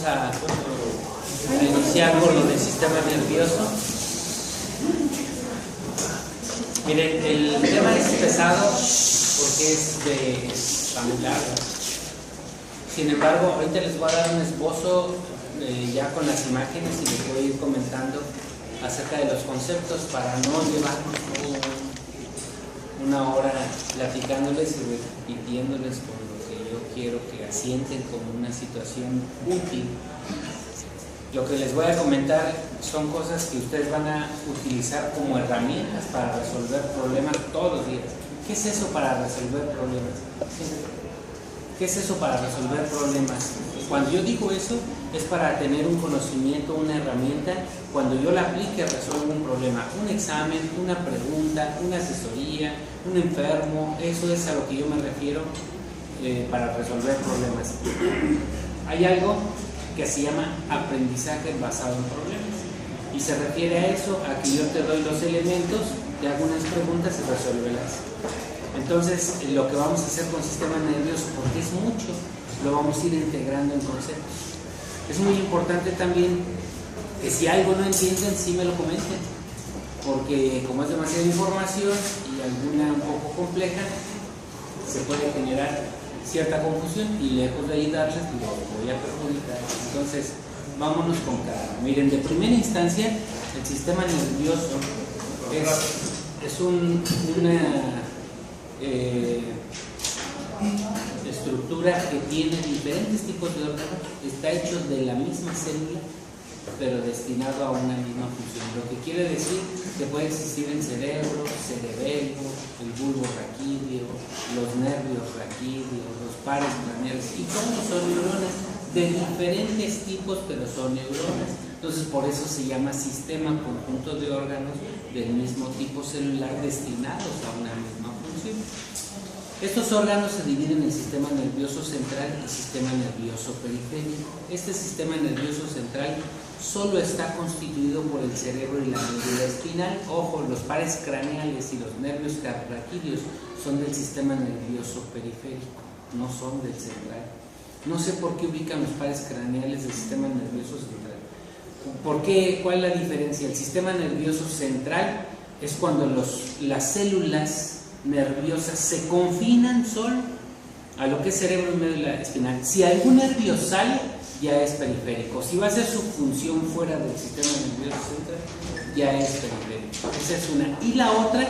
a iniciar con lo del sistema nervioso. Miren, el tema es pesado porque es familiar. Sin embargo, ahorita les voy a dar un esbozo ya con las imágenes y les voy a ir comentando acerca de los conceptos para no llevarnos una hora platicándoles y repitiéndoles con lo que yo quiero que asienten como una situación útil. Lo que les voy a comentar son cosas que ustedes van a utilizar como herramientas para resolver problemas todos los días. ¿Qué es eso para resolver problemas? ¿Qué es eso para resolver problemas? Cuando yo digo eso, es para tener un conocimiento, una herramienta. Cuando yo la aplique, resuelvo un problema, un examen, una pregunta, una asesoría, un enfermo. Eso es a lo que yo me refiero para resolver problemas. Hay algo que se llama aprendizaje basado en problemas. Y se refiere a eso, a que yo te doy los elementos, te hago unas preguntas y resuélvelas. Entonces, lo que vamos a hacer con sistema nervioso, porque es mucho, lo vamos a ir integrando en conceptos. Es muy importante también que si algo no entienden, sí me lo comenten, porque como es demasiada información y alguna un poco compleja, se puede generar cierta confusión y lejos de ayudarles, lo voy a perjudicar. Entonces, vámonos con calma. Miren, de primera instancia, el sistema nervioso es una estructura que tiene diferentes tipos de órganos, está hecho de la misma célula, pero destinado a una misma función. Lo que quiere decir que puede existir el cerebro, cerebelo, el bulbo raquídeo, los nervios raquídeos, los pares craneales, y todos son neuronas de diferentes tipos, pero son neuronas. Entonces, por eso se llama sistema, conjunto de órganos del mismo tipo celular destinados a una misma función. Estos órganos se dividen en sistema nervioso central y sistema nervioso periférico. Este sistema nervioso central solo está constituido por el cerebro y la médula espinal. Ojo, los pares craneales y los nervios raquídeos son del sistema nervioso periférico, no son del central. No sé por qué ubican los pares craneales del sistema nervioso central. ¿Por qué? ¿Cuál es la diferencia? El sistema nervioso central es cuando las células nerviosas se confinan solo a lo que es cerebro y médula espinal. Si algún nervio sale, ya es periférico. Si va a hacer su función fuera del sistema nervioso central, ya es periférico. Esa es una. Y la otra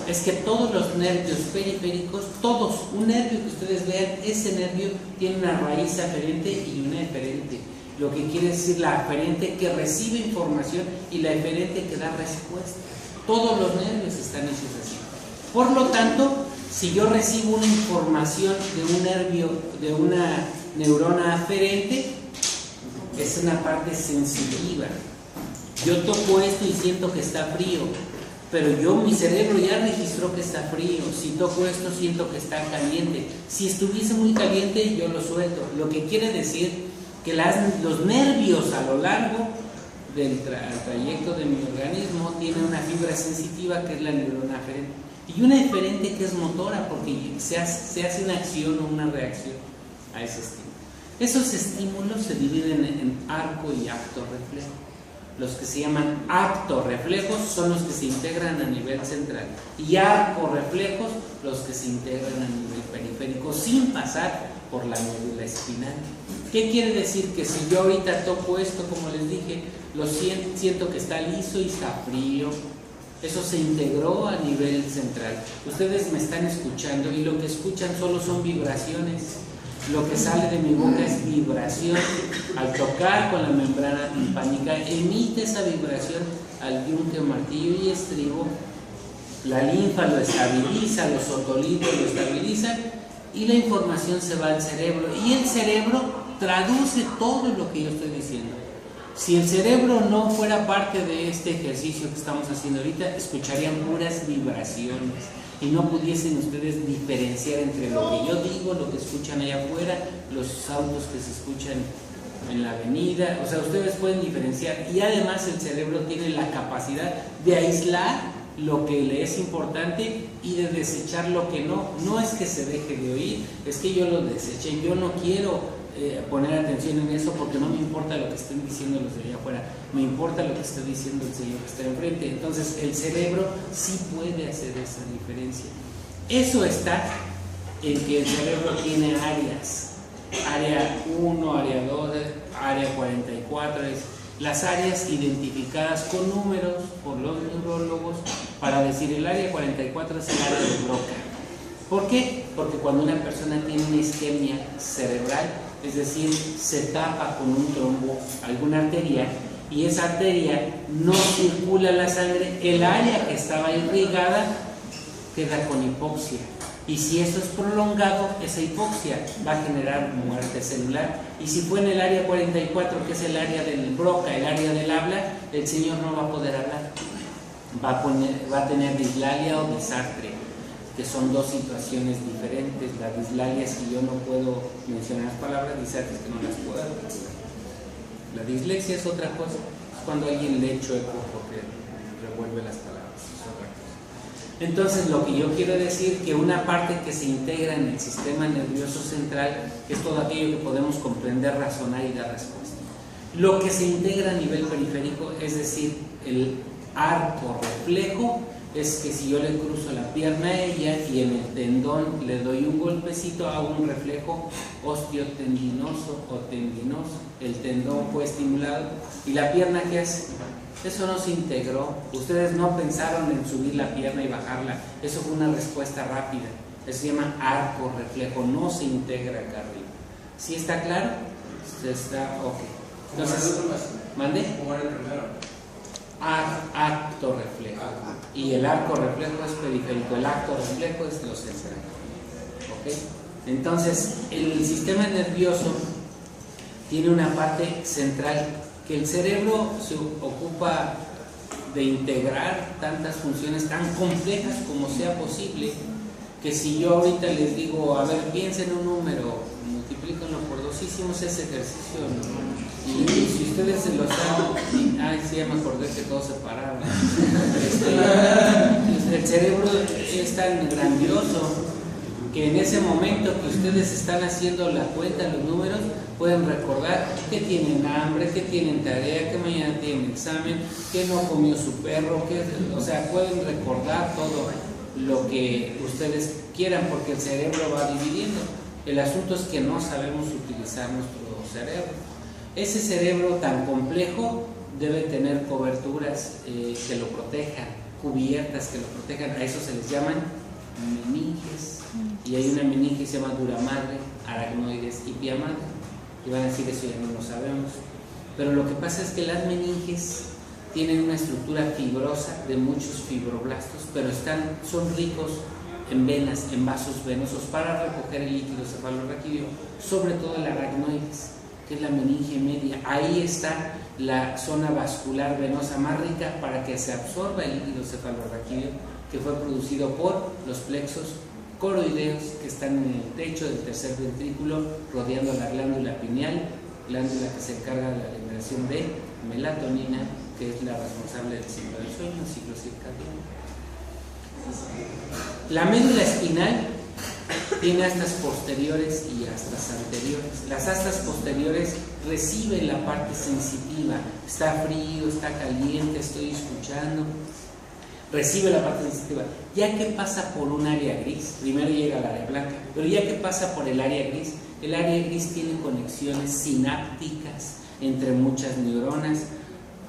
es que todos los nervios periféricos, todos, un nervio que ustedes vean, ese nervio tiene una raíz aferente y una eferente. Lo que quiere decir la aferente que recibe información y la eferente que da respuesta. Todos los nervios están hechos así. Por lo tanto, si yo recibo una información de un nervio, de una neurona aferente, es una parte sensitiva. Yo toco esto y siento que está frío, pero mi cerebro ya registró que está frío. Si toco esto, siento que está caliente. Si estuviese muy caliente, yo lo suelto. Lo que quiere decir que los nervios a lo largo del trayecto de mi organismo tienen una fibra sensitiva que es la neurona aferente. Y una eferente que es motora, porque se hace una acción o una reacción a ese estímulo. Esos estímulos se dividen en arco y acto reflejo. Los que se llaman acto reflejos son los que se integran a nivel central, y arco reflejos los que se integran a nivel periférico sin pasar por la médula espinal. ¿Qué quiere decir? Que si yo ahorita toco esto, como les dije, siento que está liso y está frío. Eso se integró a nivel central. Ustedes me están escuchando y lo que escuchan solo son vibraciones. Lo que sale de mi boca es vibración. Al tocar con la membrana timpánica, emite esa vibración al yunque, martillo y estribo. La linfa lo estabiliza, los otolitos lo estabilizan y la información se va al cerebro. Y el cerebro traduce todo lo que yo estoy diciendo. Si el cerebro no fuera parte de este ejercicio que estamos haciendo ahorita, escucharían puras vibraciones y no pudiesen ustedes diferenciar entre lo que yo digo, lo que escuchan allá afuera, los autos que se escuchan en la avenida. O sea, ustedes pueden diferenciar, y además el cerebro tiene la capacidad de aislar lo que le es importante y de desechar lo que no. No es que se deje de oír, es que yo lo deseché. Yo no quiero poner atención en eso, porque no me importa lo que estén diciendo los de allá afuera, me importa lo que esté diciendo el señor que está enfrente. Entonces el cerebro sí puede hacer esa diferencia. Eso está en que el cerebro tiene áreas, área 1, área 2, área 44, las áreas identificadas con números por los neurólogos para decir el área 44 es el área de Broca. ¿Por qué? Porque cuando una persona tiene una isquemia cerebral, es decir, se tapa con un trombo alguna arteria y esa arteria no circula la sangre, el área que estaba irrigada queda con hipoxia. Y si eso es prolongado, esa hipoxia va a generar muerte celular. Y si fue en el área 44, que es el área del Broca, el área del habla, el señor no va a poder hablar. Va a tener dislalia o desastre, que son dos situaciones diferentes. La dislalia es que yo no puedo mencionar las palabras, disartre es que no las puedo. La dislexia es otra cosa, es cuando alguien lee chueco porque revuelve las palabras. Entonces, lo que yo quiero decir que una parte que se integra en el sistema nervioso central es todo aquello que podemos comprender, razonar y dar respuesta. Lo que se integra a nivel periférico, es decir, el arco reflejo, es que si yo le cruzo la pierna a ella y en el tendón le doy un golpecito, hago un reflejo osteotendinoso o tendinoso. El tendón fue estimulado y la pierna, ¿qué hace? Eso no se integró. Ustedes no pensaron en subir la pierna y bajarla. Eso fue una respuesta rápida. Eso se llama arco reflejo. No se integra acá arriba. ¿Sí está claro? Está ok. Entonces, ¿mande? ¿Cómo era el primero? Acto reflejo. Y el arco reflejo es periférico. El acto reflejo es lo central. ¿Ok? Entonces, el sistema nervioso tiene una parte central que el cerebro se ocupa de integrar tantas funciones tan complejas como sea posible, que si yo ahorita les digo, a ver, piensen en un número, multiplíquenlo por 2, hicimos ese ejercicio, ¿no? Y si ustedes se lo saben, sí, ya me acordé que todos se pararon. El cerebro es tan grandioso que en ese momento que ustedes están haciendo la cuenta, los números, pueden recordar que tienen hambre, que tienen tarea, que mañana tienen examen, que no comió su perro, o sea, pueden recordar todo lo que ustedes quieran porque el cerebro va dividiendo. El asunto es que no sabemos utilizar nuestro cerebro. Ese cerebro tan complejo debe tener coberturas que lo protejan, cubiertas que lo protejan. A eso se les llaman meninges. Y hay una meninge que se llama dura madre, aracnoides y pia madre. Y van a decir, eso ya no lo sabemos. Pero lo que pasa es que las meninges tienen una estructura fibrosa de muchos fibroblastos, pero son ricos en venas, en vasos venosos para recoger el líquido cefalorraquídeo, sobre todo el aracnoides, que es la meninge media. Ahí está la zona vascular venosa más rica para que se absorba el líquido cefalorraquídeo que fue producido por los plexos coroideos que están en el techo del tercer ventrículo, rodeando la glándula pineal, glándula que se encarga de la liberación de melatonina, que es la responsable del ciclo del sueño, el ciclo circadiano. La médula espinal tiene astas posteriores y astas anteriores. Las astas posteriores reciben la parte sensitiva, está frío, está caliente, estoy escuchando. Recibe la parte sensitiva. Ya que pasa por un área gris, primero llega al área blanca, pero ya que pasa por el área gris tiene conexiones sinápticas entre muchas neuronas.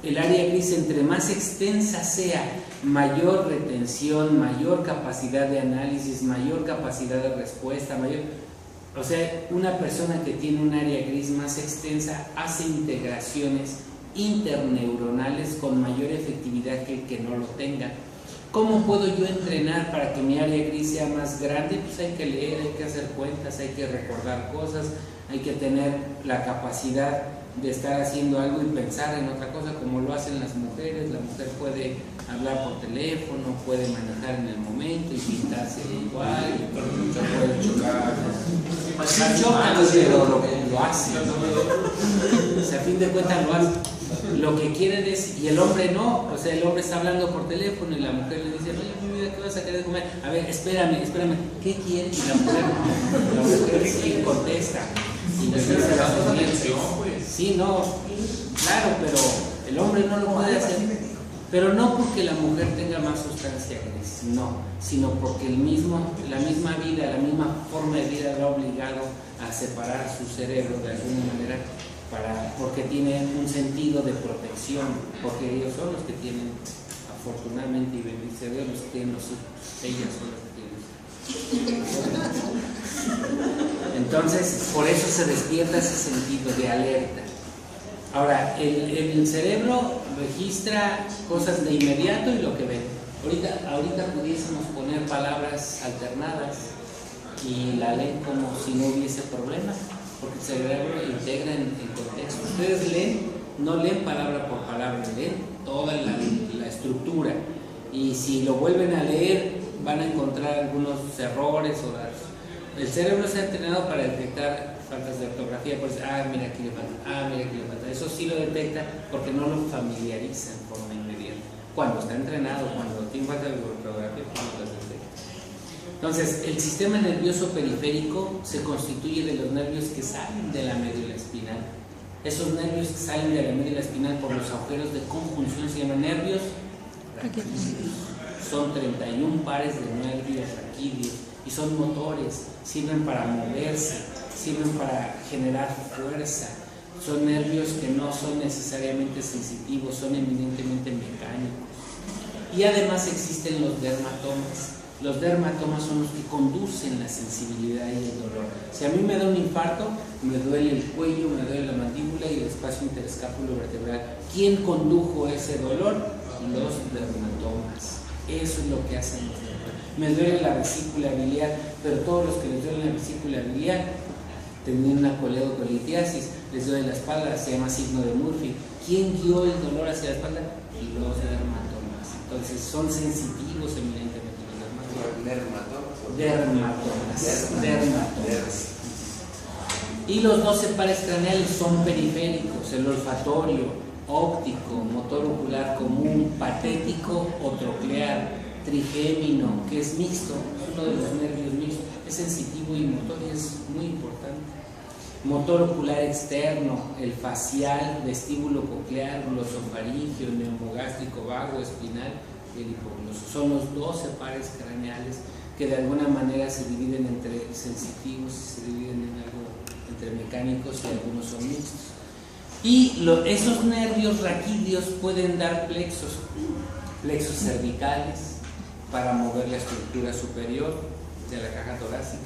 El área gris, entre más extensa sea, mayor retención, mayor capacidad de análisis, mayor capacidad de respuesta, o sea, una persona que tiene un área gris más extensa hace integraciones interneuronales con mayor efectividad que el que no lo tenga. ¿Cómo puedo yo entrenar para que mi área gris sea más grande? Pues hay que leer, hay que hacer cuentas, hay que recordar cosas, hay que tener la capacidad de estar haciendo algo y pensar en otra cosa, como lo hacen las mujeres. La mujer puede hablar por teléfono, puede manejar en el momento y pintarse igual, y puede chocar. Sí chocan, pero lo hace. O sea, a fin de cuentas lo hace. Lo que quiere decir, y el hombre no, o sea, el hombre está hablando por teléfono y la mujer le dice, oye, mi vida, ¿qué vas a querer comer? A ver, espérame, ¿qué quieres? Y la mujer sí contesta. sin decirse las dientes. Sí, no, claro, pero el hombre no lo puede hacer. Pero no porque la mujer tenga más sustancia gris, no, sino porque la misma vida, la misma forma de vida lo ha obligado a separar su cerebro de alguna manera, porque tiene un sentido de protección, porque ellos son los que tienen, afortunadamente y bendito Dios, los que tienen los hijos, ellas son las que tienen los hijos. Entonces, por eso se despierta ese sentido de alerta. Ahora, el cerebro registra cosas de inmediato y lo que ve. Ahorita pudiésemos poner palabras alternadas y la leen como si no hubiese problema, porque el cerebro integra en contexto. Ustedes no leen palabra por palabra, leen toda la estructura. Y si lo vuelven a leer, van a encontrar algunos errores o datos. El cerebro se ha entrenado para detectar faltas de ortografía, pues, mira aquí le falta, mira aquí le falta. Eso sí lo detecta porque no lo familiariza en forma inmediata. Cuando está entrenado, cuando tiene falta de ortografía, pues no lo detecta. Entonces, el sistema nervioso periférico se constituye de los nervios que salen de la médula espinal. Esos nervios que salen de la médula espinal por los agujeros de conjunción se llaman nervios raquídeos. Son 31 pares de nervios raquídeos y son motores, sirven para moverse, sirven para generar fuerza. Son nervios que no son necesariamente sensitivos, son eminentemente mecánicos. Y además existen los dermatomas. Los dermatomas son los que conducen la sensibilidad y el dolor. Si a mí me da un infarto, me duele el cuello, me duele la mandíbula y el espacio interescápulo vertebral. ¿Quién condujo ese dolor? Los dermatomas. Eso es lo que hacen los dermatomas. Me duele la vesícula biliar, pero todos los que les duele la vesícula biliar tenían una coledocolitiasis, les duele la espalda, se llama signo de Murphy. ¿Quién guió el dolor hacia la espalda? Los dermatomas. Entonces son sensitivos eminentemente. Dermatomas. Y los 12 pares craneales son periféricos: el olfatorio, óptico, motor ocular común, patético o troclear, trigémino, que es mixto, es uno de los nervios mixtos, es sensitivo y motor y es muy importante. Motor ocular externo, el facial, vestíbulo coclear, glosofaringeo, neumogástrico, vago, espinal y el hipogloso. Son los 12 pares craneales que de alguna manera se dividen entre sensitivos y se dividen en algo entre mecánicos y algunos son mixtos. Y esos nervios raquídeos pueden dar plexos cervicales para mover la estructura superior de la caja torácica,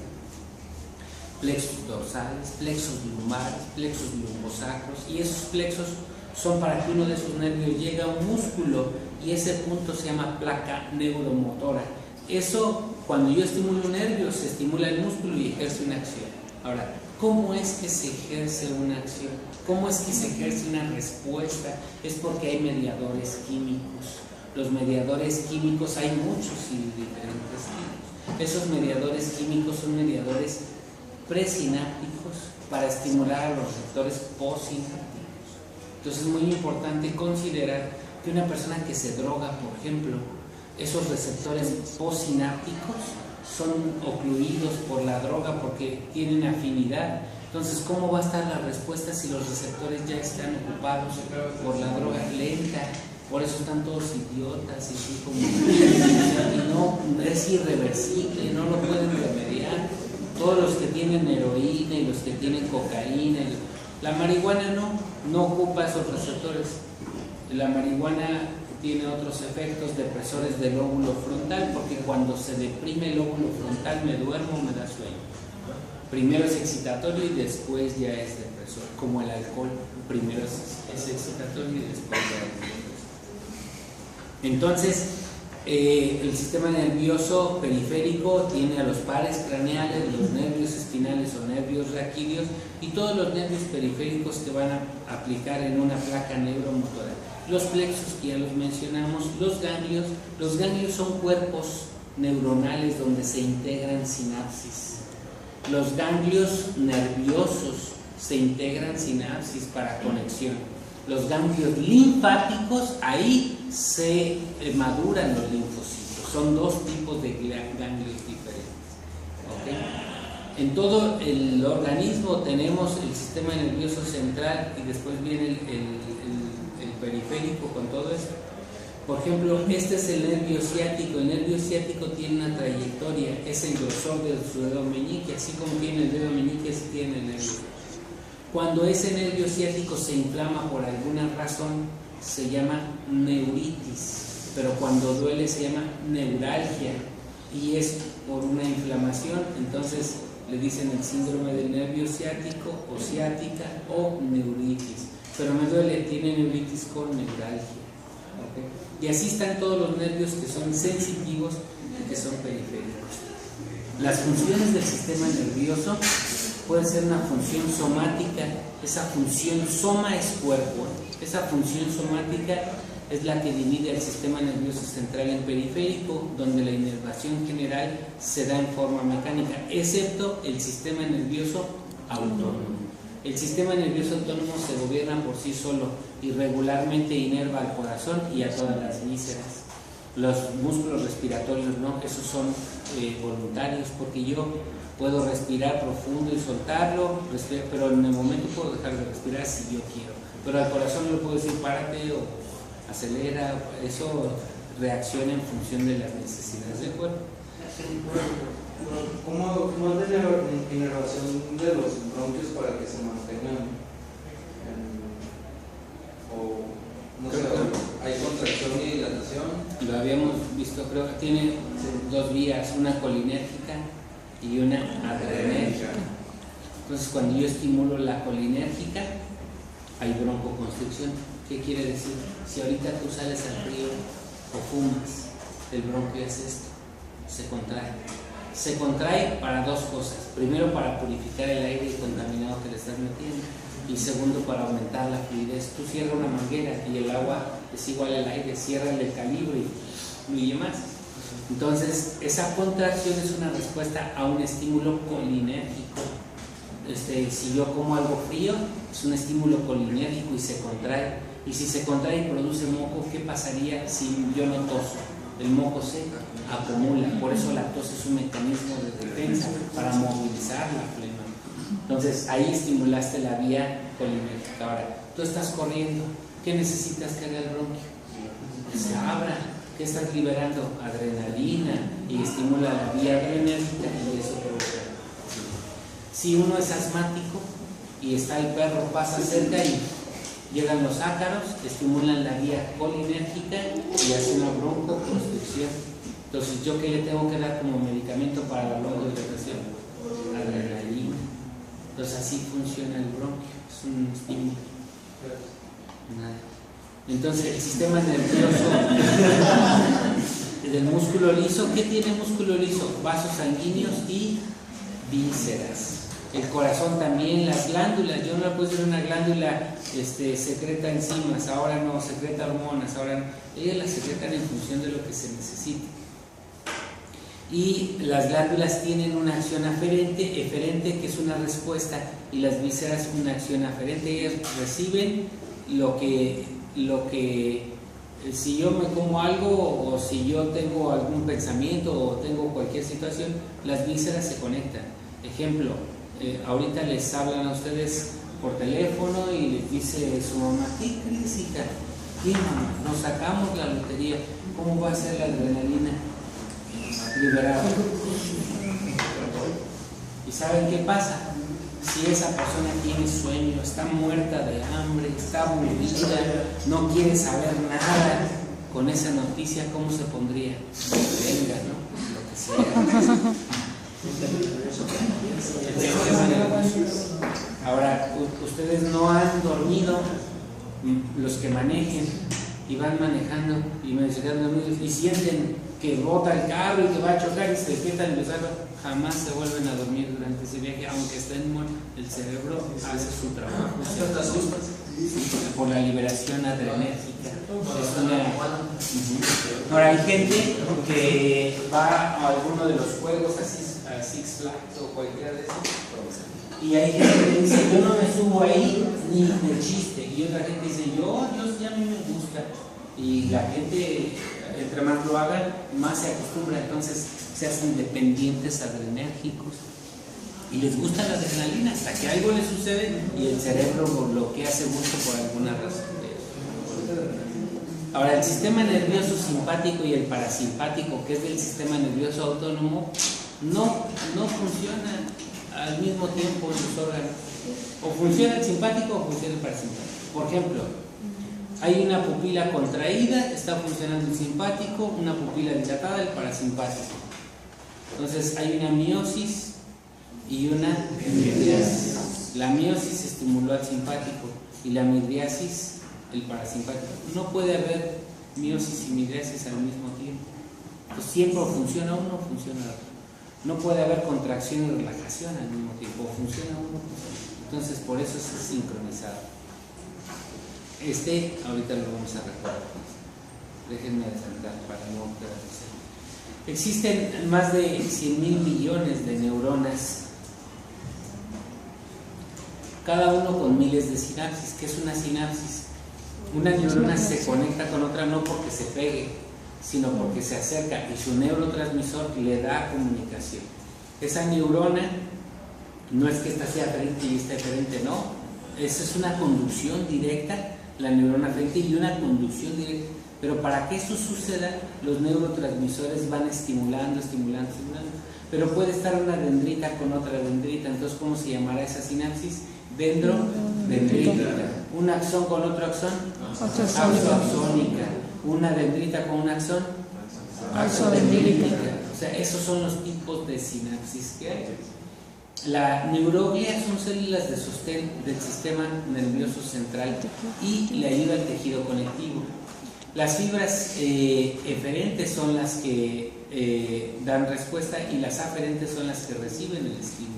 plexos dorsales, plexos lumbares, plexos lumbosacros, y esos plexos son para que uno de esos nervios llegue a un músculo y ese punto se llama placa neuromotora. Eso, cuando yo estimulo un nervio, se estimula el músculo y ejerce una acción. Ahora, ¿cómo es que se ejerce una acción? ¿Cómo es que se ejerce una respuesta? Es porque hay mediadores químicos. Los mediadores químicos hay muchos y diferentes tipos. Esos mediadores químicos son mediadores presinápticos para estimular a los receptores postsinápticos. Entonces es muy importante considerar que una persona que se droga, por ejemplo, esos receptores postsinápticos son ocluidos por la droga porque tienen afinidad. Entonces, ¿cómo va a estar la respuesta si los receptores ya están ocupados por la droga? Lenta. Por eso están todos idiotas y como y no es irreversible, no lo pueden remediar. Todos los que tienen heroína y los que tienen cocaína, la marihuana no ocupa esos receptores. La marihuana tiene otros efectos depresores del lóbulo frontal, porque cuando se deprime el lóbulo frontal me duermo, me da sueño. Primero es excitatorio y después ya es depresor, como el alcohol. Primero es excitatorio y después ya es depresor. Entonces, el sistema nervioso periférico tiene a los pares craneales, los nervios espinales o nervios raquídeos y todos los nervios periféricos que van a aplicar en una placa neuromotora. Los plexos, que ya los mencionamos, los ganglios son cuerpos neuronales donde se integran sinapsis. Los ganglios nerviosos se integran sinapsis para conexión. Los ganglios linfáticos, ahí se maduran los linfocitos. Son dos tipos de ganglios diferentes. ¿Okay? En todo el organismo tenemos el sistema nervioso central y después viene el periférico con todo esto. Por ejemplo, este es el nervio ciático. El nervio ciático tiene una trayectoria, es el grosor de su dedo meñique, así como tiene el dedo meñique, así tiene el nervio. Cuando ese nervio ciático se inflama por alguna razón, se llama neuritis, pero cuando duele se llama neuralgia y es por una inflamación. Entonces le dicen el síndrome del nervio ciático o ciática o neuritis, pero me duele, tiene neuritis con neuralgia. ¿Okay? Y así están todos los nervios que son sensitivos y que son periféricos. Las funciones del sistema nervioso pueden ser una función somática. Esa función, soma es cuerpo, esa función somática es la que divide el sistema nervioso central en periférico, donde la inervación general se da en forma mecánica, excepto el sistema nervioso autónomo. El sistema nervioso autónomo se gobierna por sí solo y regularmente inerva al corazón y a todas las vísceras. Los músculos respiratorios no, esos son voluntarios, porque yo puedo respirar profundo y soltarlo, pero en el momento puedo dejar de respirar si yo quiero. Pero al corazón no le puedo decir párate o acelera, eso reacciona en función de las necesidades del cuerpo. ¿Cómo es la inervación de los bronquios para que se mantengan o no sé, hay contracción y dilatación? Lo habíamos visto, creo que tiene dos vías, una colinérgica y una adrenérgica. Entonces cuando yo estimulo la colinérgica hay broncoconstricción. ¿Qué quiere decir? Si ahorita tú sales al frío o fumas, el bronquio es esto, se contrae. Se contrae para dos cosas. Primero, para purificar el aire contaminado que le estás metiendo. Y segundo, para aumentar la fluidez. Tú cierras una manguera y el agua es igual al aire, cierra el calibre y fluye más. Entonces, esa contracción es una respuesta a un estímulo colinérgico. Si yo como algo frío, es un estímulo colinérgico y se contrae. Y si se contrae y produce moco, ¿qué pasaría si yo no toso? El moco se acumula. Por eso la tos es un mecanismo de defensa para movilizar la flema. Entonces, ahí estimulaste la vía colinérgica. Ahora, tú estás corriendo. ¿Qué necesitas que haga el bronquio? Que se abra. ¿Qué estás liberando? Adrenalina. Y estimula la vía adrenérgica y eso provoca. Si uno es asmático y está el perro, pasa cerca y llegan los ácaros, estimulan la vía colinérgica y hacen una broncoconstricción. Entonces, ¿yo qué le tengo que dar como medicamento para la broncoconstricción? Adrenalina. Entonces, así funciona el bronquio, es un estímulo. Nada. Entonces, el sistema nervioso del músculo liso, ¿qué tiene músculo liso? Vasos sanguíneos y vísceras. El corazón también, las glándulas. Yo no le puedo decir una glándula secreta enzimas, ahora no, secreta hormonas, ahora no. Ellas las secretan en función de lo que se necesite. Y las glándulas tienen una acción eferente, que es una respuesta, y las vísceras una acción aferente. Ellas reciben lo que si yo me como algo o si yo tengo algún pensamiento o tengo cualquier situación, las vísceras se conectan. Ejemplo, ahorita les hablan a ustedes por teléfono y les dice su mamá: ¿qué crees, hija? ¿Qué, mamá? Nos sacamos la lotería. ¿Cómo va a ser la adrenalina? Liberada. ¿Y saben qué pasa? Si esa persona tiene sueño, está muerta de hambre, está aburrida, no quiere saber nada, con esa noticia, ¿cómo se pondría? Venga, ¿no? Lo que sea. Ahora, ustedes no han dormido, los que manejen y van manejando y y sienten que bota el carro y que va a chocar y se despiertan y les hablan, jamás se vuelven a dormir durante ese viaje, aunque estén muertos. El cerebro hace su trabajo por la liberación adrenérgica. Ahora, hay gente que va a alguno de los juegos así, a Six Flags o cualquiera de esos, y hay gente que dice: yo no me subo ahí ni de chiste, y otra gente dice: yo ya a mí me gusta, y la gente, entre más lo hagan, más se acostumbra, entonces se hacen dependientes adrenérgicos. y les gusta la adrenalina hasta que algo les sucede y el cerebro bloquea ese gusto por alguna razón. Ahora, el sistema nervioso simpático y el parasimpático, que es del sistema nervioso autónomo, no funciona al mismo tiempo en sus órganos. O funciona el simpático o funciona el parasimpático. Por ejemplo, hay una pupila contraída, está funcionando el simpático, una pupila dilatada, el parasimpático. Entonces hay una miosis y una midriasis. La miosis estimuló al simpático y la midriasis el parasimpático. No puede haber miosis y midriasis al mismo tiempo. Entonces siempre funciona uno o funciona otro. No puede haber contracción y relajación al mismo tiempo. O funciona uno o funciona otro. Entonces por eso es sincronizado. Ahorita lo vamos a recordar. Déjenme adelantar para no perderse. Existen más de 100.000 millones de neuronas, cada uno con miles de sinapsis. ¿Qué es una sinapsis? Una neurona se conecta con otra no porque se pegue, sino porque se acerca y su neurotransmisor le da comunicación. Esa neurona no es que esta sea frente y esta diferente, no. Esa es una conducción directa, la neurona frente y una conducción directa. Pero para que eso suceda, los neurotransmisores van estimulando. Pero puede estar una dendrita con otra dendrita. Entonces, ¿cómo se llamará esa sinapsis? Dendrodendrítica. Un axón con otro axón, axoaxónica. Una dendrita con un axón, axodendrítica. O sea, esos son los tipos de sinapsis que hay. La neuroglia son células de sostén del sistema nervioso central y le ayuda al tejido conectivo. Las fibras eferentes son las que dan respuesta y las aferentes son las que reciben el estímulo.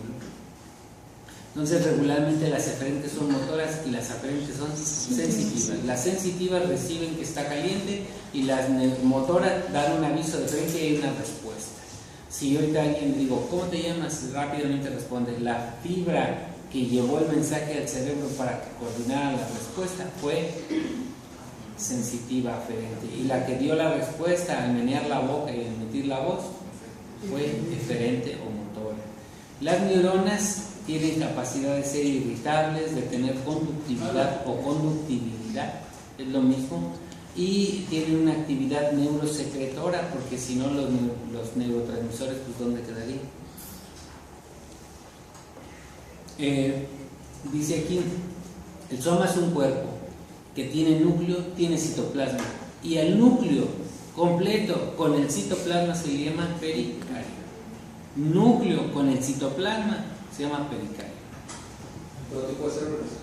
Entonces, regularmente las eferentes son motoras y las aferentes son sensitivas. Las sensitivas reciben que está caliente y las motoras dan un aviso de frente y hay una respuesta. Si ahorita alguien digo, ¿cómo te llamas? Rápidamente responde. La fibra que llevó el mensaje al cerebro para que coordinara la respuesta fue sensitiva aferente, y la que dio la respuesta al menear la boca y emitir la voz fue eferente o motora. Las neuronas tienen capacidad de ser irritables, de tener conductividad o conductibilidad, es lo mismo, y tienen una actividad neurosecretora, porque si no los neurotransmisores, pues ¿dónde quedarían? Dice aquí, el soma es un cuerpo que tiene núcleo, tiene citoplasma, y el núcleo completo con el citoplasma se le llama pericardio. Núcleo con el citoplasma se llama pericardio.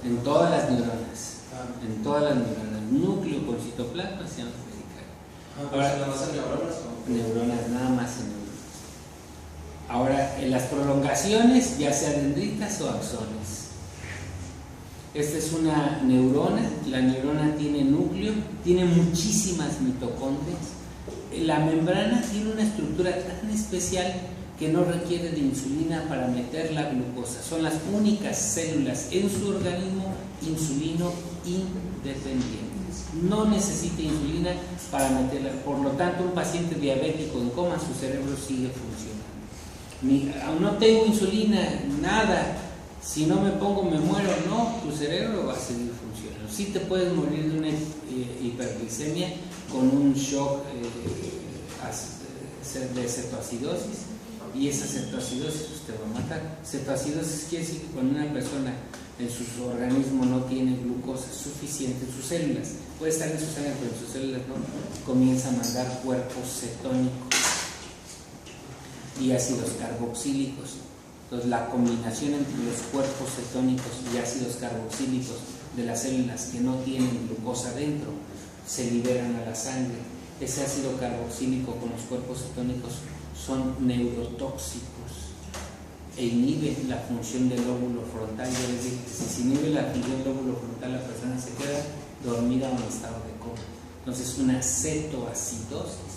En todas las neuronas. En todas las neuronas. Núcleo con citoplasma se llama pericardio. Ahora, ¿nada más en neuronas? Neuronas, nada más en neuronas. Ahora, en las prolongaciones, ya sea dendritas o axones. Esta es una neurona. La neurona tiene núcleo, tiene muchísimas mitocondrias. La membrana tiene una estructura tan especial que no requiere de insulina para meter la glucosa. Son las únicas células en su organismo insulino independientes. No necesita insulina para meterla. Por lo tanto, un paciente diabético en coma, su cerebro sigue funcionando. No tengo insulina, nada. Si no me pongo, me muero. No, tu cerebro va a seguir funcionando. Sí te puedes morir de una hiperglicemia con un shock de cetoacidosis, y esa cetoacidosis te va a matar. Cetoacidosis quiere decir que cuando una persona en su organismo no tiene glucosa suficiente en sus células, puede estar en su sangre pero en sus células no, comienza a mandar cuerpos cetónicos y ácidos carboxílicos. Entonces la combinación entre los cuerpos cetónicos y ácidos carboxílicos de las células que no tienen glucosa dentro se liberan a la sangre. Ese ácido carboxílico con los cuerpos cetónicos son neurotóxicos e inhiben la función del lóbulo frontal. Es decir, si se inhibe la función del lóbulo frontal, la persona se queda dormida o en estado de coma. Entonces, una cetoacidosis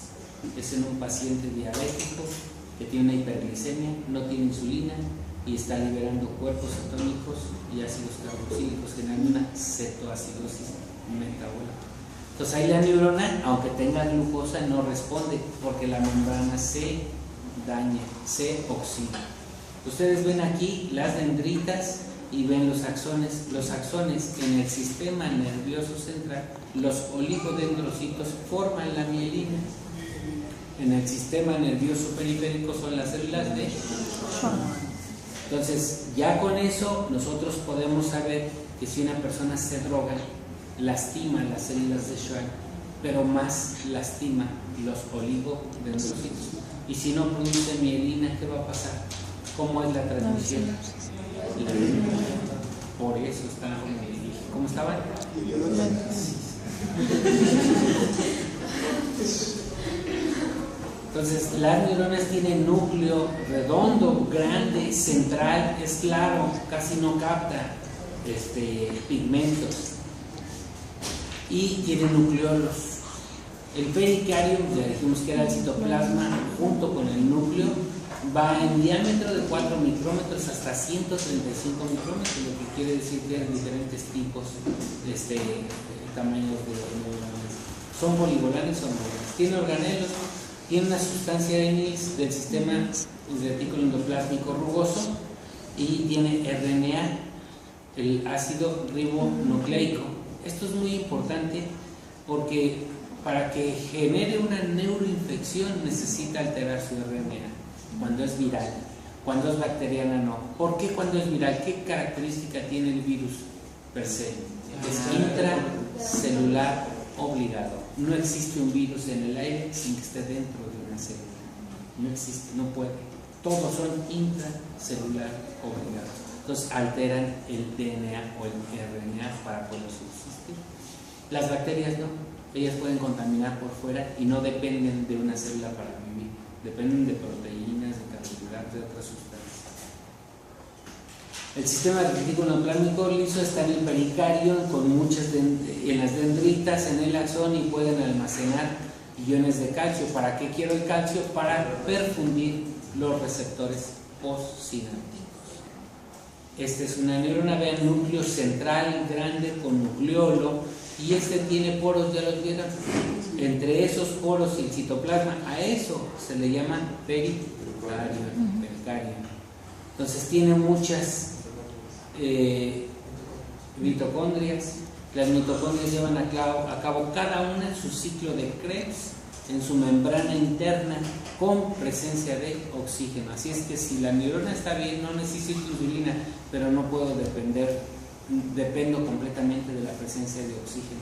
es en un paciente diabético que tiene una hiperglicemia, no tiene insulina y está liberando cuerpos cetónicos y ácidos carboxílicos, generando una cetoacidosis metabólica. Entonces ahí la neurona, aunque tenga glucosa, no responde porque la membrana se daña, se oxida. Ustedes ven aquí las dendritas y ven los axones. Los axones en el sistema nervioso central, los oligodendrocitos forman la mielina. En el sistema nervioso periférico son las células de Schwann. Entonces, ya con eso nosotros podemos saber que si una persona se droga, lastima las células de Schwann, pero más lastima los oligodendrocitos. Y si no produce mielina, ¿qué va a pasar? ¿Cómo es la transmisión? Por eso están como dije. ¿Cómo estaban? Entonces, las neuronas tienen núcleo redondo, grande, central, es claro, casi no capta pigmentos. Y tienen nucleolos. El pericardio, ya dijimos que era el citoplasma, junto con el núcleo, va en diámetro de 4 micrómetros hasta 135 micrómetros, lo que quiere decir que hay diferentes tipos tamaños de neuronas. Son poligonales o no. Tiene organelos, tiene una sustancia ENIS del sistema retículo endoplásmico rugoso y tiene RNA, el ácido ribonucleico. Esto es muy importante porque para que genere una neuroinfección necesita alterar su RNA. Cuando es viral, cuando es bacteriana no. ¿Por qué cuando es viral? ¿Qué característica tiene el virus per se? Es intracelular obligado. No existe un virus en el aire sin que esté dentro de una célula. No existe, no puede. Todos son intracelular obligados. Entonces alteran el DNA o el RNA para poder subsistir. Las bacterias no. Ellas pueden contaminar por fuera y no dependen de una célula para vivir. Dependen de proteínas, de carbohidratos, de otras sustancias. El sistema retículo endoplásmico liso está en el pericardio, con muchas en las dendritas, en el axón, y pueden almacenar iones de calcio. ¿Para qué quiero el calcio? Para perfundir los receptores postsinápticos. Esta es una neurona, vean, núcleo central grande con nucleolo. Y tiene poros, ya los vieron. Entre esos poros y el citoplasma, a eso se le llama pericardio. Entonces tiene muchas mitocondrias. Las mitocondrias llevan a cabo cada una su ciclo de Krebs en su membrana interna con presencia de oxígeno. Así es que si la neurona está bien, no necesito insulina, pero no puedo dependo completamente de la presencia de oxígeno.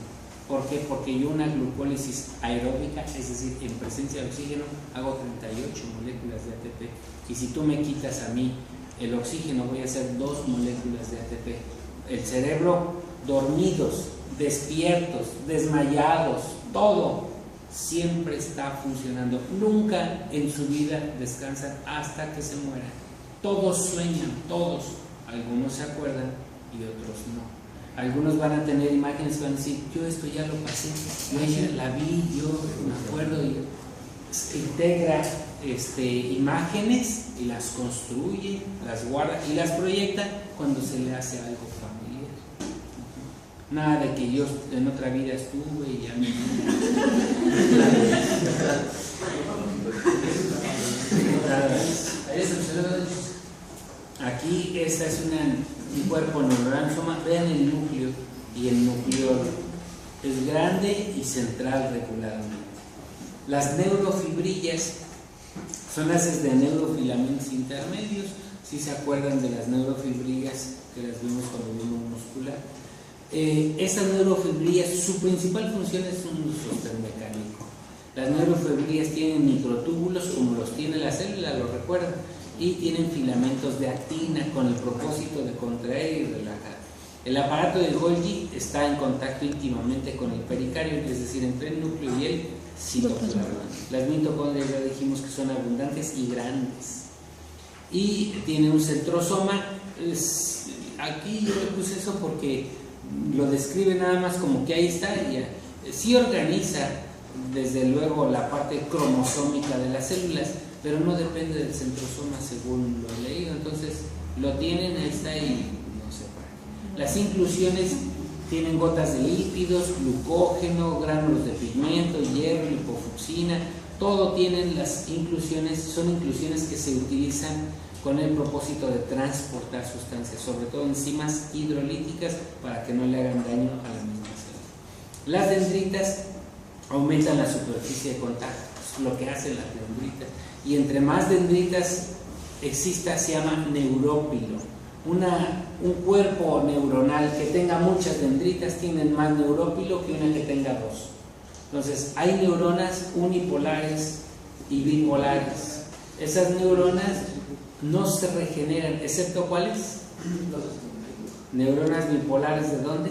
¿Por qué? Porque yo una glucólisis aeróbica, es decir, en presencia de oxígeno, hago 38 moléculas de ATP. Y si tú me quitas a mí el oxígeno, voy a hacer 2 moléculas de ATP. El cerebro, dormidos, despiertos, desmayados, todo siempre está funcionando. Nunca en su vida descansan hasta que se mueran. Todos sueñan, todos. Algunos se acuerdan y otros no. Algunos van a tener imágenes y van a decir, yo esto ya lo pasé, yo ya la vi, yo me acuerdo, y integra imágenes y las construye, las guarda y las proyecta cuando se le hace algo familiar. Nada de que yo en otra vida estuve y ya me... Aquí esta es un cuerpo neuronal, vean el núcleo, y el núcleo es grande y central regularmente. Las neurofibrillas son haces de neurofilamentos intermedios. Si se acuerdan de las neurofibrillas que las vimos cuando vimos muscular, esas neurofibrillas, su principal función es un sostén mecánico. Las neurofibrillas tienen microtúbulos como los tiene la célula, lo recuerdan, y tienen filamentos de actina con el propósito de contraer y relajar. El aparato de Golgi está en contacto íntimamente con el pericardio, es decir, entre el núcleo y el citoplasma. Las mitocondrias ya dijimos que son abundantes y grandes. Y tiene un centrosoma. Aquí yo le puse eso porque lo describe nada más como que ahí está. Sí organiza desde luego la parte cromosómica de las células, pero no depende del centrosoma según lo he leído. Entonces lo tienen, ahí está, y no sé para qué. Las inclusiones tienen gotas de lípidos, glucógeno, gránulos de pigmento, hierro, lipofucsina. Todo tienen las inclusiones, son inclusiones que se utilizan con el propósito de transportar sustancias, sobre todo enzimas hidrolíticas, para que no le hagan daño a la misma célula. Las dendritas aumentan la superficie de contacto, es lo que hacen las dendritas, y entre más dendritas exista se llama neurópilo. Un cuerpo neuronal que tenga muchas dendritas tiene más neurópilo que una que tenga dos. Entonces hay neuronas unipolares y bipolares. Esas neuronas no se regeneran, excepto ¿cuáles? Neuronas bipolares, ¿de dónde?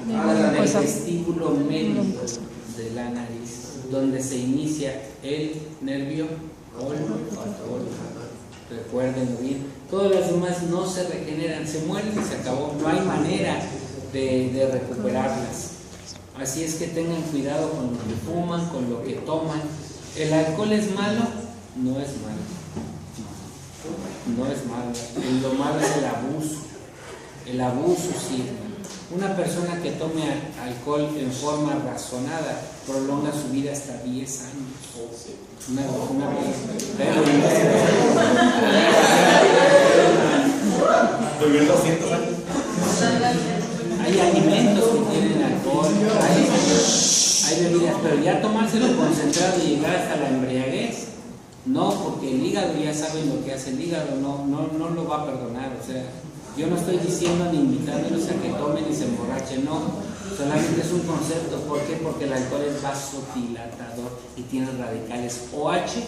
Del vestíbulo medio de la nariz, donde se inicia el nervio olfatorio. Recuérdenlo bien. Todas las demás no se regeneran, se mueren y se acabó. No hay manera de recuperarlas. Así es que tengan cuidado con lo que fuman, con lo que toman. ¿El alcohol es malo? No es malo. No es malo. Lo malo es el abuso. El abuso sí. Una persona que tome alcohol en forma razonada prolonga su vida hasta 10 años. ¿Vivir 200 años? Hay alimentos que tienen alcohol, hay bebidas, pero ya tomárselo concentrado y llegar hasta la embriaguez, no, porque el hígado, ya saben lo que hace el hígado, no lo va a perdonar. O sea, yo no estoy diciendo ni invitándolos a que tomen y se emborrachen, no, solamente es un concepto. ¿Por qué? Porque el alcohol es vasodilatador y tiene radicales OH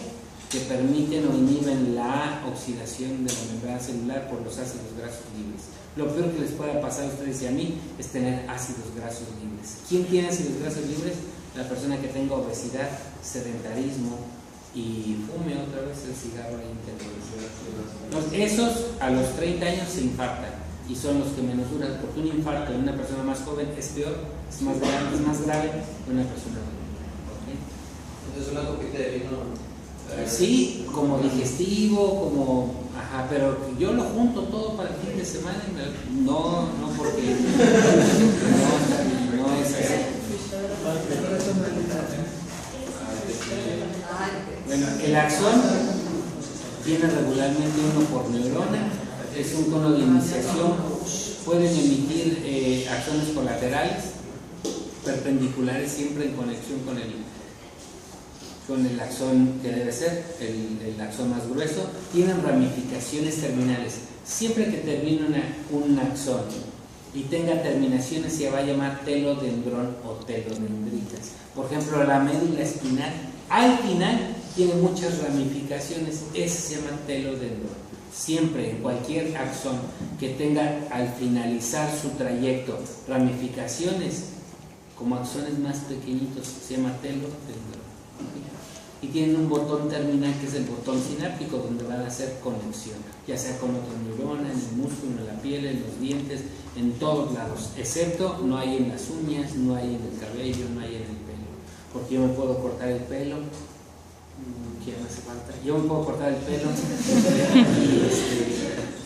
que permiten o inhiben la oxidación de la membrana celular por los ácidos grasos libres. Lo peor que les pueda pasar a ustedes y a mí es tener ácidos grasos libres. ¿Quién tiene ácidos grasos libres? La persona que tenga obesidad, sedentarismo y fume otra vez el cigarro ahí interior. Esos a los 30 años se infartan y son los que menos duran, porque un infarto en una persona más joven es peor, es más grave que una persona joven. ¿Okay? Entonces una copita de vino. Sí, como digestivo, como... Ajá, pero yo lo junto todo para el fin de semana, no porque... No es así. Bueno, el axón tiene regularmente uno por neurona, es un cono de iniciación, pueden emitir axones colaterales, perpendiculares, siempre en conexión con el axón que debe ser, el axón más grueso. Tienen ramificaciones terminales. Siempre que termine un axón y tenga terminaciones, se va a llamar telodendrón o telodendritas. Por ejemplo, la médula espinal, al final, tiene muchas ramificaciones. Ese se llama telodendrón. Siempre, en cualquier axón que tenga al finalizar su trayecto ramificaciones, como axones más pequeñitos, se llama telodendrón. Y tienen un botón terminal que es el botón sináptico, donde van a hacer conexión, ya sea con otra neurona, en el músculo, en la piel, en los dientes, en todos lados, excepto no hay en las uñas, no hay en el cabello, no hay en el pelo, porque yo me puedo cortar el pelo. ¿Qué me hace falta? Yo me puedo cortar el pelo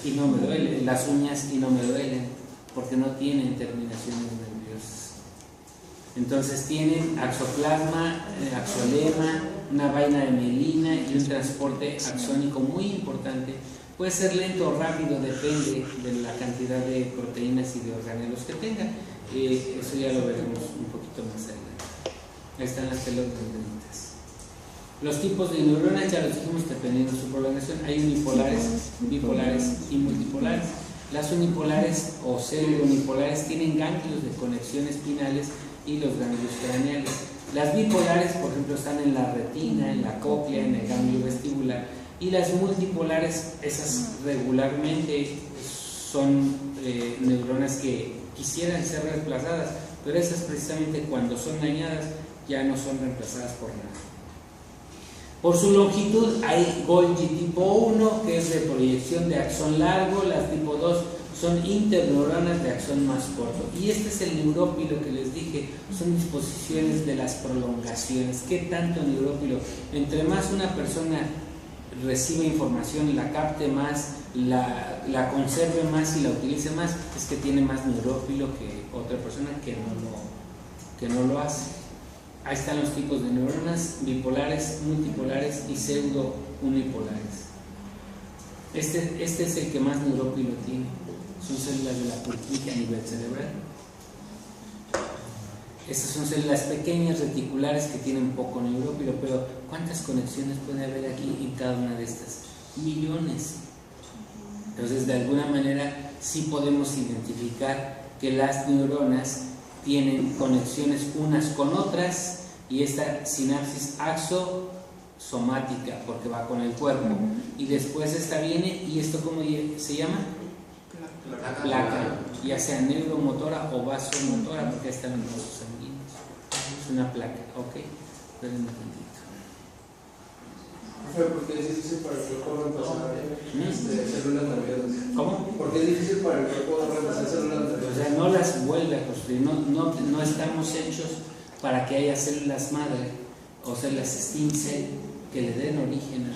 y no me duele, las uñas y no me duelen, porque no tienen terminaciones nerviosas. Entonces tienen axoplasma, axolema, una vaina de mielina y un transporte axónico muy importante. Puede ser lento o rápido, depende de la cantidad de proteínas y de organelos que tenga. Eso ya lo veremos un poquito más adelante. Ahí están las telodendritas. Los tipos de neuronas ya los dijimos dependiendo de su prolongación. Hay unipolares, bipolares y multipolares. Las unipolares o pseudo-unipolares tienen ganglios de conexión espinales y los ganglios craneales. Las bipolares, por ejemplo, están en la retina, en la cóclea, en el ganglio vestibular. Y las multipolares, esas regularmente son neuronas que quisieran ser reemplazadas, pero esas precisamente cuando son dañadas ya no son reemplazadas por nada. Por su longitud hay Golgi tipo 1, que es de proyección de axón largo. Las tipo 2 son interneuronas de axón más corto. Y este es el neurópilo que les dije, son disposiciones de las prolongaciones. ¿Qué tanto neurópilo? Entre más una persona recibe información, la capte más, la conserve más y la utilice más, es que tiene más neurópilo que otra persona que no lo hace. Ahí están los tipos de neuronas: bipolares, multipolares y pseudo-unipolares. Este es el que más neurópilo tiene. Son células de la Purkinje a nivel cerebral. Estas son células pequeñas reticulares que tienen poco neurópilo, pero ¿cuántas conexiones puede haber aquí en cada una de estas? Millones. Entonces, de alguna manera, sí podemos identificar que las neuronas tienen conexiones unas con otras, y esta sinapsis axosomática, porque va con el cuerpo, y después esta viene, y esto ¿cómo se llama? Placa, ya sea neuromotora o vasomotora, porque están los vasos sanguíneos. Es una placa, ¿ok? Esperen un momentito. ¿Por qué es difícil para el cuerpo reemplazar células nerviosas? ¿Cómo? ¿Por qué es difícil para el cuerpo reemplazar células nerviosas? O sea, no las vuelve a construir, no estamos hechos para que haya células madre o células stem cell que le den origen,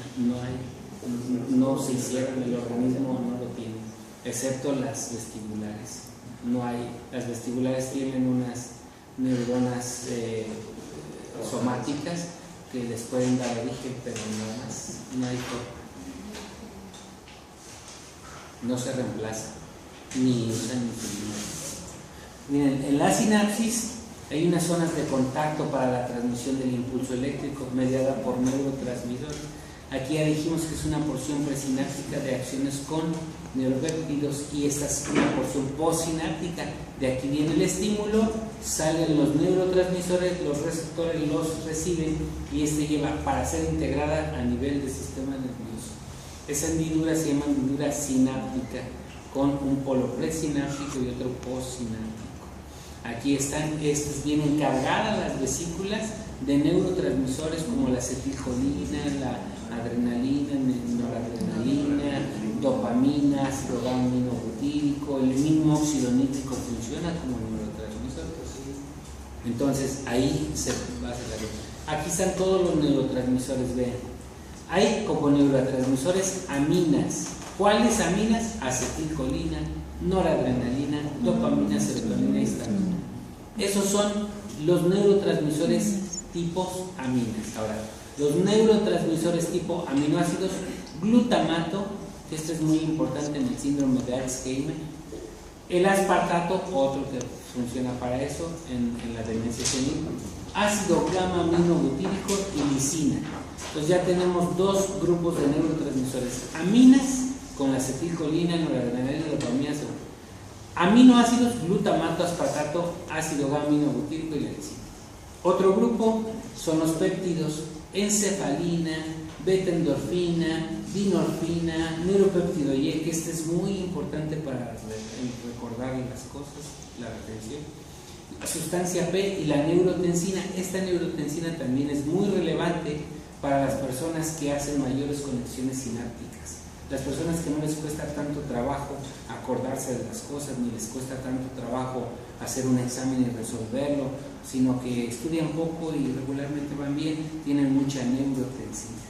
no se hicieron, el organismo no lo tiene, excepto las vestibulares. No hay, las vestibulares tienen unas neuronas somáticas que les pueden dar origen, pero no más, no hay forma. No se reemplaza, ni usan ni. Miren, en la sinapsis hay unas zonas de contacto para la transmisión del impulso eléctrico mediada por neurotransmisores. Aquí ya dijimos que es una porción presináptica de acciones con neuropéptidos, y esta es una porción postsináptica. De aquí viene el estímulo, salen los neurotransmisores, los receptores los reciben, y este lleva para ser integrada a nivel del sistema nervioso. Esa hendidura se llama hendidura sináptica, con un polo presináptico y otro postsináptico. Aquí están, estas vienen cargadas las vesículas de neurotransmisores como la acetilcolina, la adrenalina, noradrenalina, dopamina, ácido gamma-aminobutírico. El mismo óxido nítrico funciona como neurotransmisor. Entonces ahí se va a hacer la cosa. Aquí están todos los neurotransmisores, vean. Hay como neurotransmisores aminas. ¿Cuáles aminas? Acetilcolina, noradrenalina, dopamina, serotonina y histamina. Esos son los neurotransmisores tipos aminas. Ahora, los neurotransmisores tipo aminoácidos, glutamato, que esto es muy importante en el síndrome de Alzheimer, el aspartato, otro que funciona para eso en la demencia senil, ácido gamma-aminobutírico y lisina. Entonces ya tenemos dos grupos de neurotransmisores: aminas con la acetilcolina, noradrenalina, dopamina, aminoácidos, glutamato, aspartato, ácido gamma-aminobutírico y la lisina. Otro grupo son los péptidos: encefalina, beta-endorfina, dinorfina, neuropéptido Y, que este es muy importante para recordar las cosas, la retención. La sustancia P y la neurotensina. Esta neurotensina también es muy relevante para las personas que hacen mayores conexiones sinápticas. Las personas que no les cuesta tanto trabajo acordarse de las cosas, ni les cuesta tanto trabajo hacer un examen y resolverlo, sino que estudian poco y regularmente van bien, tienen mucha neurotensina.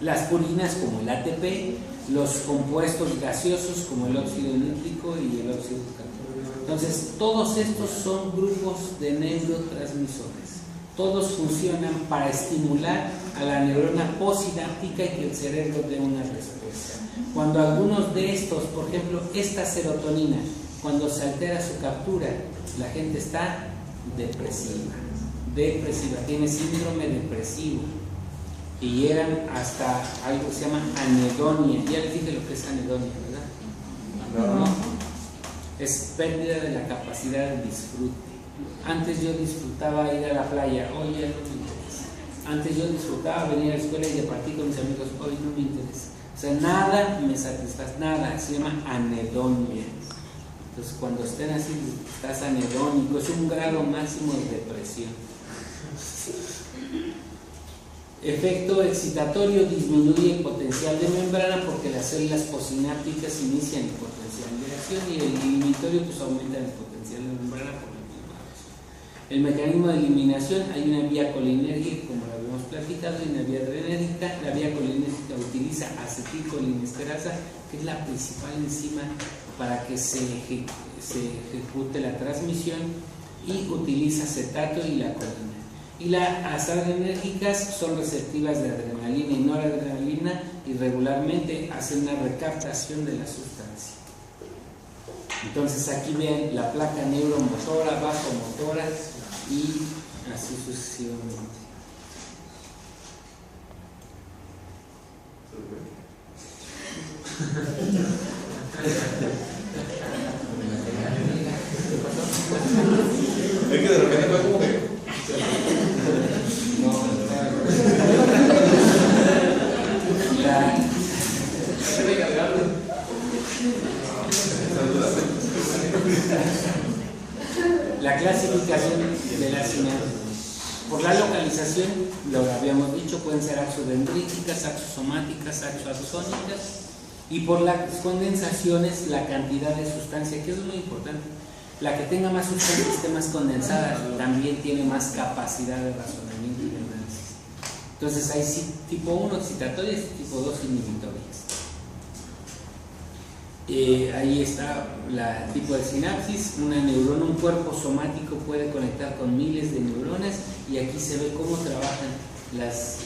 Las purinas como el ATP, los compuestos gaseosos como el óxido nítrico y el óxido de carbono. Entonces, todos estos son grupos de neurotransmisores. Todos funcionan para estimular a la neurona postsináptica y que el cerebro dé una respuesta. Cuando algunos de estos, por ejemplo, esta serotonina, cuando se altera su captura, la gente está depresiva, tiene síndrome depresivo, y eran hasta algo que se llama anedonia. Ya les dije lo que es anedonia, ¿verdad? No. Es pérdida de la capacidad de disfrute. Antes yo disfrutaba ir a la playa, hoy ya no me interesa. Antes yo disfrutaba venir a la escuela y departir con mis amigos, hoy no me interesa. O sea, nada me satisface, nada, se llama anedonia. Entonces, cuando estén así, estás anedónico, es un grado máximo de depresión. Efecto excitatorio: disminuye el potencial de membrana porque las células postsinápticas inician el potencial de acción, y el inhibitorio pues aumenta el potencial de membrana por la misma razón. El mecanismo de eliminación: hay una vía colinérgica, como lo habíamos platicado, y una vía adrenérgica. La vía colinérgica utiliza acetilcolinesterasa, que es la principal enzima para que se ejecute la transmisión, y utiliza acetato y la colina. Y las adrenérgicas son receptivas de adrenalina y noradrenalina y regularmente hacen una recaptación de la sustancia. Entonces aquí ven la placa neuromotora, vasomotora y así sucesivamente. Es que de repente fue como que. La clasificación de las sinapsis. Por la localización, lo habíamos dicho, pueden ser axodendríticas, axosomáticas, axoaxónicas. Y por las condensaciones, la cantidad de sustancia, que es muy importante. La que tenga más sustancia esté más condensada, también tiene más capacidad de razonamiento y de análisis. Entonces hay tipo 1 excitatorias y tipo 2 inhibitorias. Ahí está el tipo de sinapsis. Una neurona, un cuerpo somático puede conectar con miles de neuronas, y aquí se ve cómo trabajan las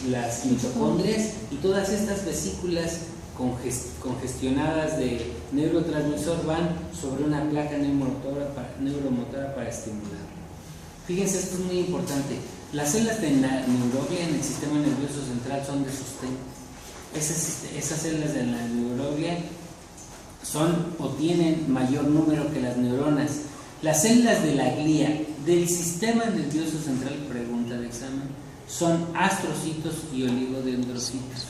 mitocondrias y todas estas vesículas congestionadas de neurotransmisor van sobre una placa neuromotora para estimular. Fíjense, esto es muy importante. Las células de neuroglia en el sistema nervioso central son de sostén. Esas células de la neuroglia son o tienen mayor número que las neuronas. Las células de la glía del sistema nervioso central, pregunta de examen, son astrocitos y oligodendrocitos.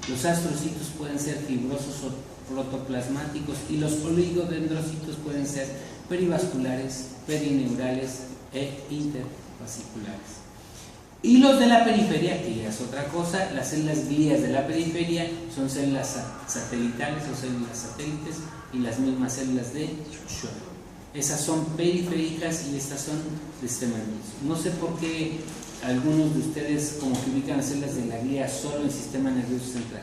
Los astrocitos pueden ser fibrosos o protoplasmáticos, y los oligodendrocitos pueden ser perivasculares, perineurales e intervasculares. Y los de la periferia, que ya es otra cosa, las células glías de la periferia son células satelitales o células satélites, y las mismas células de Schwann. Esas son periféricas y estas son de sistema nervioso. No sé por qué algunos de ustedes como que ubican las células de la glía solo en el sistema nervioso central.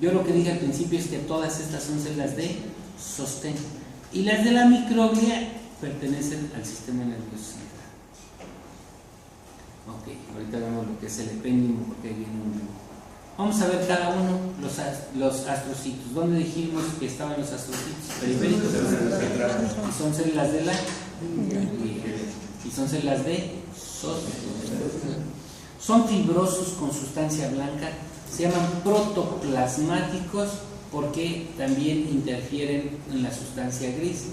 Yo lo que dije al principio es que todas estas son células de sostén, y las de la microglia pertenecen al sistema nervioso central. Ok, ahorita vemos lo que es el epéndimo, porque ahí viene un dibujo. Vamos a ver cada uno los astrocitos. ¿Dónde dijimos que estaban los astrocitos? Periféricos. Y son células de la glía. Y son células de sostén. Son fibrosos con sustancia blanca. Se llaman protoplasmáticos porque también interfieren en la sustancia gris.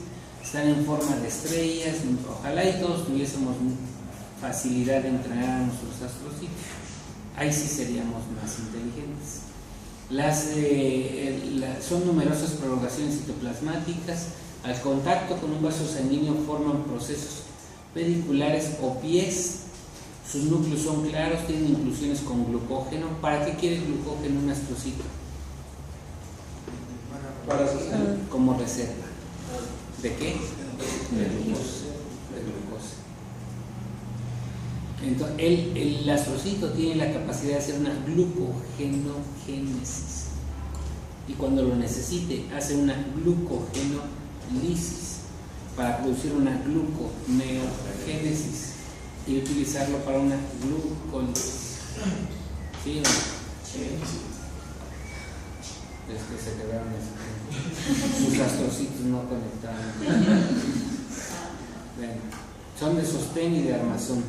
Están en forma de estrellas. Ojalá y todos tuviésemos facilidad de entrenar a nuestros astrocitos. Ahí sí seríamos más inteligentes. Son numerosas prolongaciones citoplasmáticas. Al contacto con un vaso sanguíneo forman procesos pediculares o pies. Sus núcleos son claros, tienen inclusiones con glucógeno. ¿Para qué quiere glucógeno un astrocito? Para sostener. Como reserva. ¿De qué? De glucosa. Entonces, el astrocito tiene la capacidad de hacer una glucogenogénesis, y cuando lo necesite hace una glucogenolisis para producir una gluconeogénesis y utilizarlo para una glucólisis. ¿Sí o no? Es que se quedaron sus astrocitos no conectados. Bueno, son de sostén y de armazón.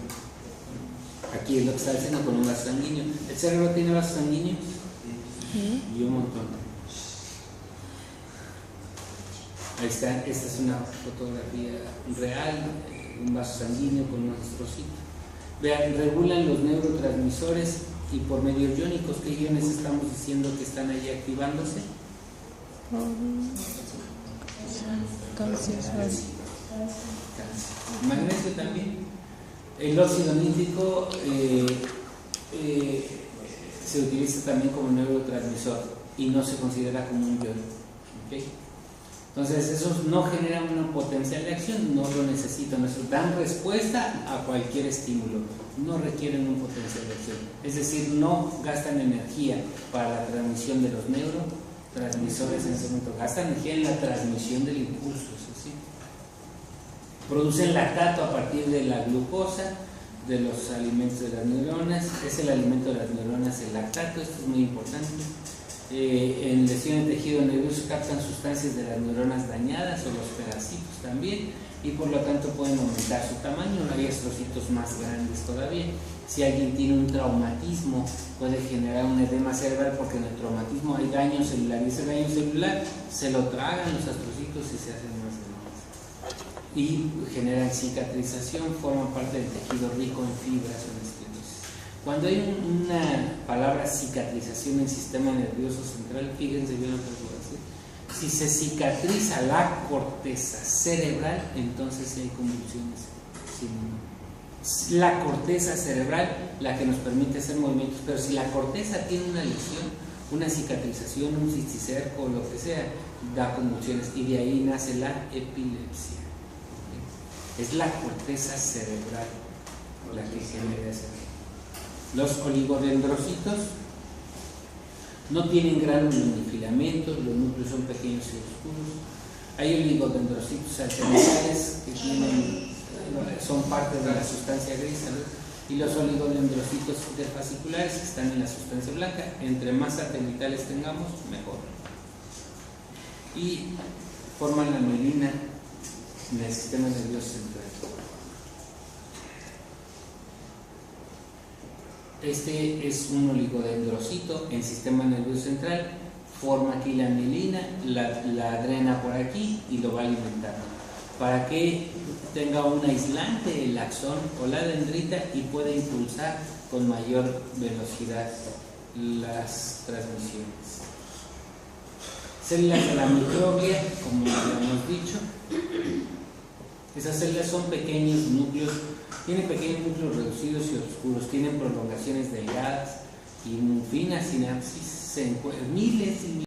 Aquí es lo que está diciendo con un vaso sanguíneo. ¿El cerebro tiene vasos sanguíneos? Y un montón. Ahí está, esta es una fotografía real, un vaso sanguíneo con un astrocito. Vean, regulan los neurotransmisores y por medios iónicos. ¿Qué iones estamos diciendo que están ahí activándose? Calcio. Magnesio también. El óxido nítrico se utiliza también como neurotransmisor y no se considera como un ion. ¿Okay? Entonces, esos no generan una potencial de acción, no lo necesitan, dan respuesta a cualquier estímulo, no requieren un potencial de acción. Es decir, no gastan energía para la transmisión de los neurotransmisores en ese momento, gastan energía en la transmisión del impulso. ¿Sí? Producen lactato a partir de la glucosa, de los alimentos de las neuronas. Es el alimento de las neuronas el lactato, esto es muy importante. En lesiones de tejido nervioso captan sustancias de las neuronas dañadas o los pedacitos también, y por lo tanto pueden aumentar su tamaño. Hay trocitos más grandes todavía. Si alguien tiene un traumatismo, puede generar un edema cerebral, porque en el traumatismo hay daño celular, y ese daño celular se lo tragan los astrocitos y se hacen más grandes y generan cicatrización, forman parte del tejido rico en fibras o en estenosis. Cuando hay una palabra cicatrización en el sistema nervioso central, fíjense bien lo que voy a decir. Si se cicatriza la corteza cerebral, entonces sí hay convulsiones. La corteza cerebral, la que nos permite hacer movimientos, pero si la corteza tiene una lesión, una cicatrización, un cisticerco, lo que sea, da convulsiones, y de ahí nace la epilepsia. Es la corteza cerebral la que genera ese. Los oligodendrocitos no tienen gránulos ni filamentos, los núcleos son pequeños y oscuros. Hay oligodendrocitos alternatales que son parte de la sustancia gris, ¿no? Y los oligodendrocitos interfasciculares que están en la sustancia blanca. Entre más satelitales tengamos, mejor. Y forman la mielina en el sistema nervioso central. Este es un oligodendrocito en sistema nervioso central, forma aquí la mielina, la drena por aquí y lo va alimentando para que tenga un aislante, el axón o la dendrita, y pueda impulsar con mayor velocidad las transmisiones. Células de la microglia, como ya hemos dicho. Esas células son pequeños núcleos, tienen pequeños núcleos reducidos y oscuros, tienen prolongaciones delgadas y muy finas sinapsis, se encuentran miles y